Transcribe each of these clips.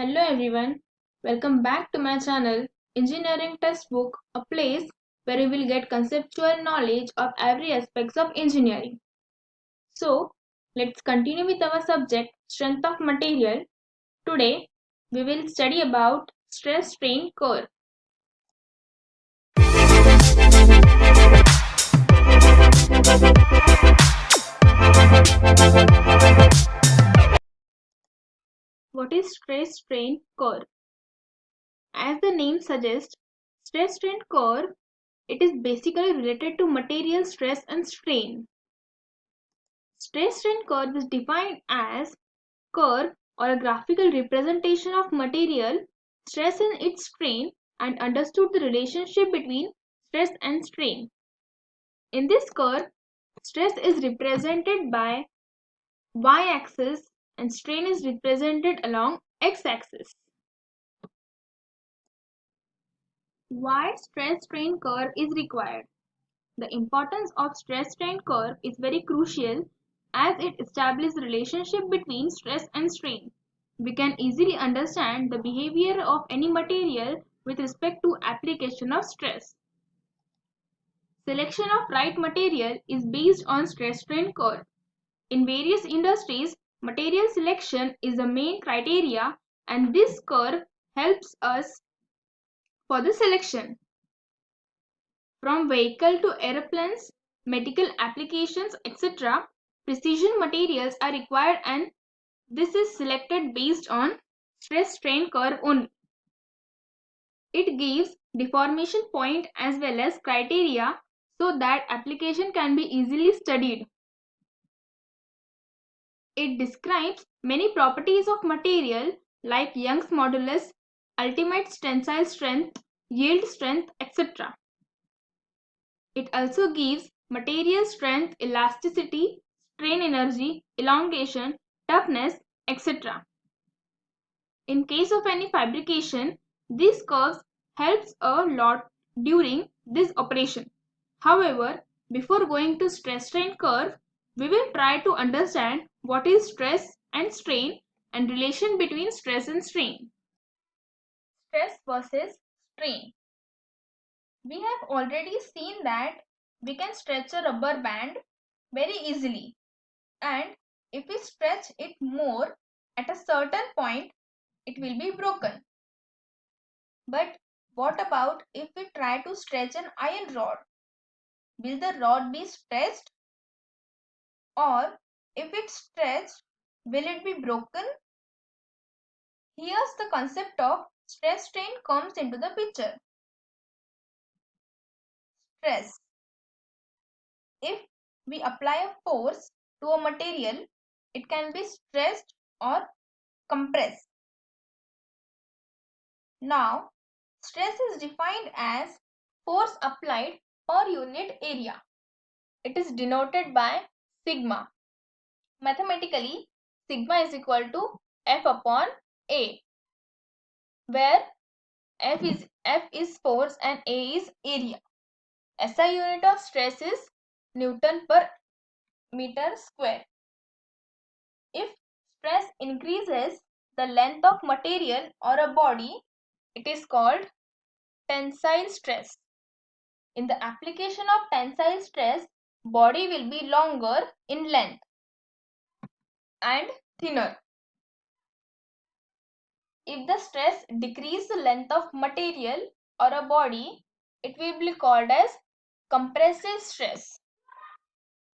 Hello everyone, welcome back to my channel Engineering Textbook, a place where you will get conceptual knowledge of every aspects of engineering. So, let's continue with our subject strength of material. Today, we will study about stress strain curve. What is stress strain curve? As the name suggests, stress strain curve, it is basically related to material stress and strain. Stress strain curve is defined as curve or a graphical representation of material stress and its strain and understood the relationship between stress and strain. In this curve, stress is represented by y-axis and strain is represented along x-axis. Why stress strain curve is required? The importance of stress strain curve is very crucial as it establishes the relationship between stress and strain. We can easily understand the behavior of any material with respect to application of stress. Selection of right material is based on stress strain curve. In various industries, material selection is the main criteria and this curve helps us for the selection. From vehicle to aeroplanes, medical applications, etc., precision materials are required and this is selected based on stress strain curve only. It gives deformation point as well as criteria so that application can be easily studied. It describes many properties of material like Young's modulus, ultimate tensile strength, yield strength, etc. It also gives material strength, elasticity, strain energy, elongation, toughness, etc. In case of any fabrication, these curves helps a lot during this operation. However, before going to stress strain curve, we will try to understand what is stress and strain and relation between stress and strain. Stress versus strain. We have already seen that we can stretch a rubber band very easily, and if we stretch it more at a certain point, it will be broken. But what about if we try to stretch an iron rod? Will the rod be stretched? Or if it's stretched, will it be broken? Here's the concept of stress strain comes into the picture. Stress. If we apply a force to a material, it can be stretched or compressed. Now, stress is defined as force applied per unit area. It is denoted by sigma. Mathematically, sigma is equal to F upon A, where F is force and A is area. SI unit of stress is Newton per meter square. If stress increases the length of material or a body, it is called tensile stress. In the application of tensile stress, body will be longer in length and thinner. If the stress decreases the length of material or a body, it will be called as compressive stress.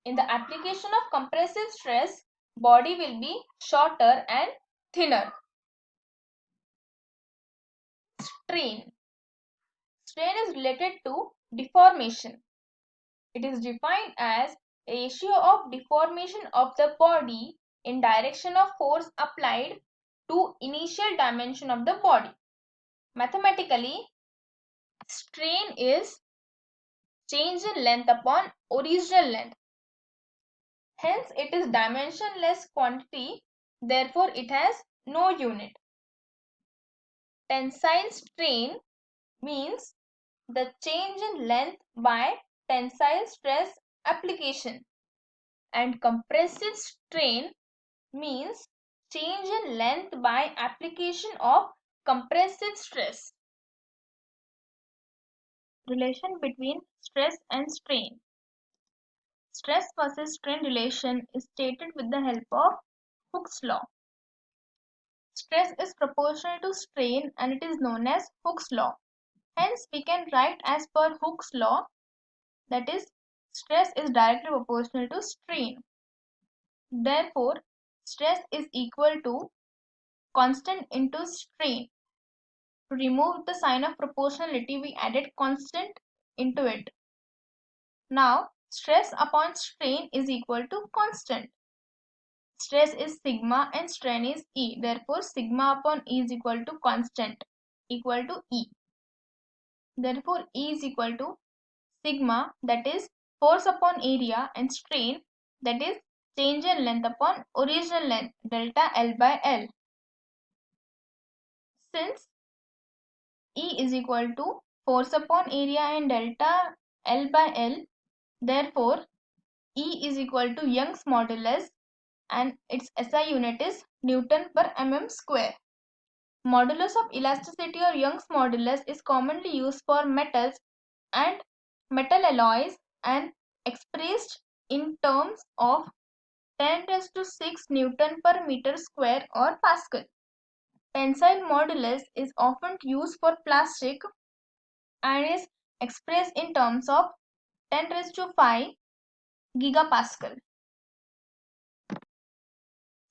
In the application of compressive stress, body will be shorter and thinner. Strain. Strain is related to deformation. It is defined as ratio of deformation of the body in direction of force applied to initial dimension of the body. Mathematically, strain is change in length upon original length. Hence, it is dimensionless quantity, therefore it has no unit. Tensile strain means the change in length by tensile stress application, and compressive strain means change in length by application of compressive stress. Relation between stress and strain. Stress versus strain relation is stated with the help of Hooke's law. Stress is proportional to strain and it is known as Hooke's law. Hence, we can write as per Hooke's law, that is, stress is directly proportional to strain. Therefore, stress is equal to constant into strain. To remove the sign of proportionality, we added constant into it. Now, stress upon strain is equal to constant. Stress is sigma and strain is E. Therefore, sigma upon E is equal to constant, equal to E. Therefore, E is equal to sigma, that is force upon area, and strain, that is change in length upon original length, delta L by L. Since E is equal to force upon area and delta L by L, therefore E is equal to Young's modulus and its SI unit is Newton per mm square. Modulus of elasticity or Young's modulus is commonly used for metals and metal alloys and expressed in terms of 10 raised to 6 Newton per meter square or Pascal. Tensile modulus is often used for plastic and is expressed in terms of 10 raised to 5 gigapascal.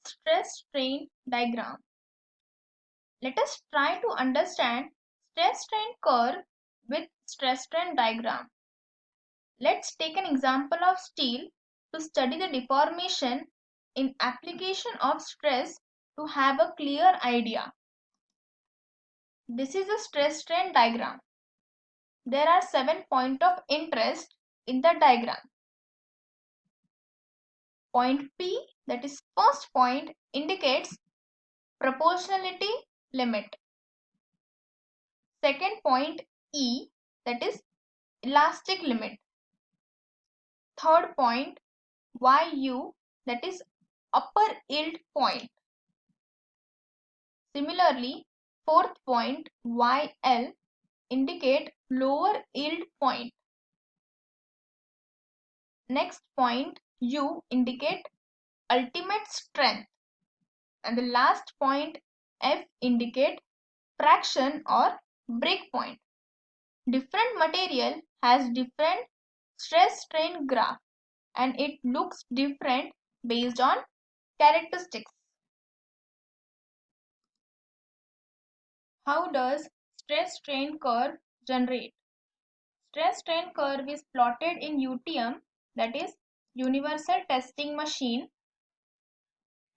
Stress strain diagram. Let us try to understand stress strain curve with stress strain diagram. Let's take an example of steel to study the deformation in application of stress to have a clear idea. This is a stress strain diagram. There are 7 points of interest in the diagram. Point P, that is first point, indicates proportionality limit. Second point E, that is elastic limit. Third point YU, that is upper yield point. Similarly, fourth point YL indicate lower yield point. Next point U indicate ultimate strength. And the last point F indicate fraction or break point. Different material has different stress strain graph and it looks different based on characteristics. How does stress strain curve generate? Stress strain curve is plotted in UTM, that is Universal Testing Machine.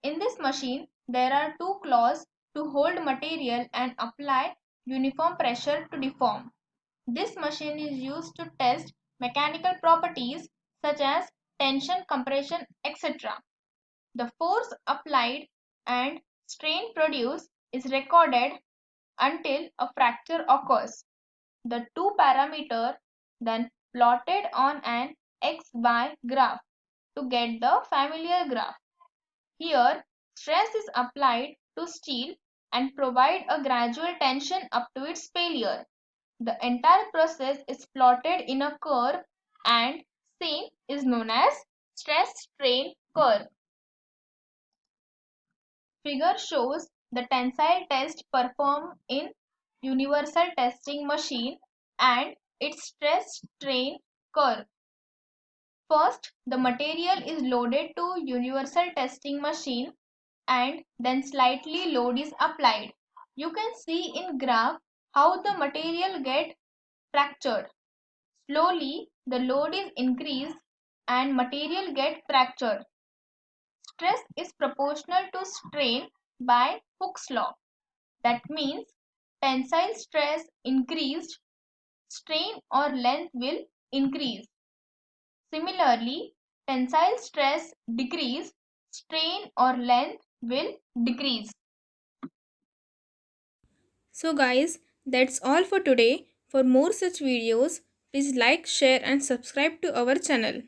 In this machine, there are two claws to hold material and apply uniform pressure to deform. This machine is used to test mechanical properties such as tension, compression, etc. The force applied and strain produced is recorded until a fracture occurs. The two parameters then plotted on an XY graph to get the familiar graph. Here, stress is applied to steel and provide a gradual tension up to its failure. The entire process is plotted in a curve and same is known as stress strain curve. Figure shows the tensile test performed in Universal Testing Machine and its stress strain curve. First, the material is loaded to Universal Testing Machine and then slightly load is applied. You can see in graph how the material get fractured. Slowly, the load is increased and material get fractured. Stress is proportional to strain by Hooke's law. That means tensile stress increased, strain or length will increase. Similarly, tensile stress decrease, strain or length will decrease. So guys, that's all for today. For more such videos, please like, share and subscribe to our channel.